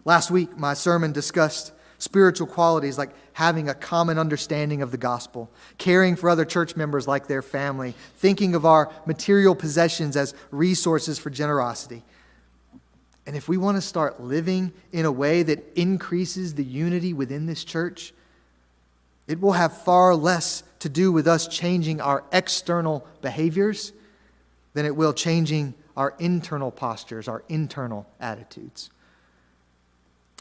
Last week, my sermon discussed spiritual qualities like having a common understanding of the gospel, caring for other church members like their family, thinking of our material possessions as resources for generosity. And if we want to start living in a way that increases the unity within this church, it will have far less to do with us changing our external behaviors than it will changing our internal postures, our internal attitudes.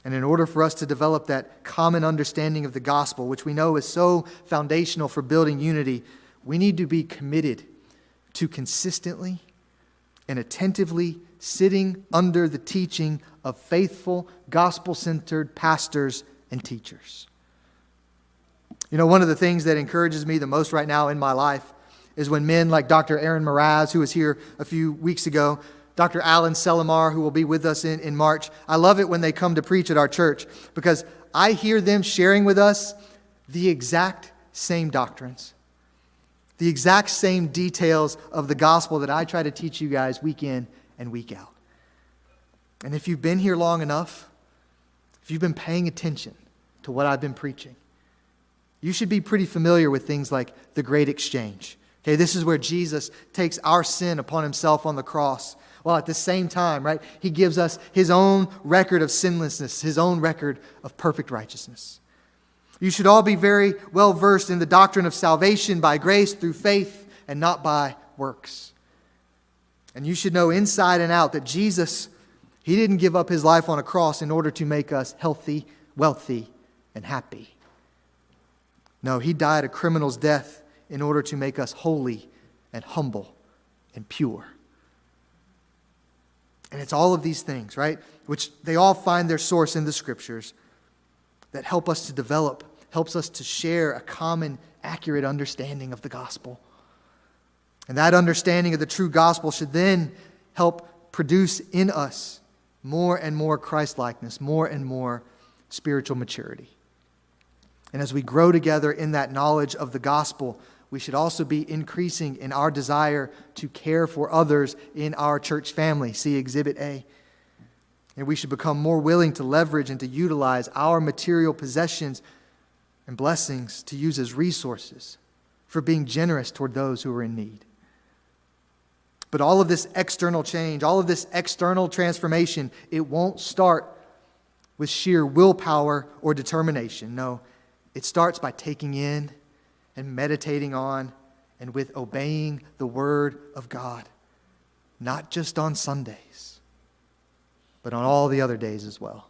And in order for us to develop that common understanding of the gospel, which we know is so foundational for building unity, we need to be committed to consistently and attentively sitting under the teaching of faithful, gospel-centered pastors and teachers. You know, one of the things that encourages me the most right now in my life is when men like Dr. Aaron Mraz, who was here a few weeks ago, Dr. Alan Selimar, who will be with us in March. I love it when they come to preach at our church because I hear them sharing with us the exact same doctrines, the exact same details of the gospel that I try to teach you guys week in and week out. And if you've been here long enough, if you've been paying attention to what I've been preaching, you should be pretty familiar with things like the Great Exchange. Okay, this is where Jesus takes our sin upon himself on the cross. While at the same time, right, he gives us his own record of sinlessness, his own record of perfect righteousness. You should all be very well versed in the doctrine of salvation by grace through faith and not by works. And you should know inside and out that Jesus, he didn't give up his life on a cross in order to make us healthy, wealthy, and happy. No, he died a criminal's death in order to make us holy and humble and pure. And it's all of these things, right, which they all find their source in the Scriptures that help us to develop, helps us to share a common, accurate understanding of the gospel. And that understanding of the true gospel should then help produce in us more and more Christ-likeness, more and more spiritual maturity. And as we grow together in that knowledge of the gospel, we should also be increasing in our desire to care for others in our church family. See Exhibit A. And we should become more willing to leverage and to utilize our material possessions and blessings to use as resources for being generous toward those who are in need. But all of this external change, all of this external transformation, it won't start with sheer willpower or determination. No, it starts by taking in and meditating on and with obeying the Word of God, not just on Sundays, but on all the other days as well.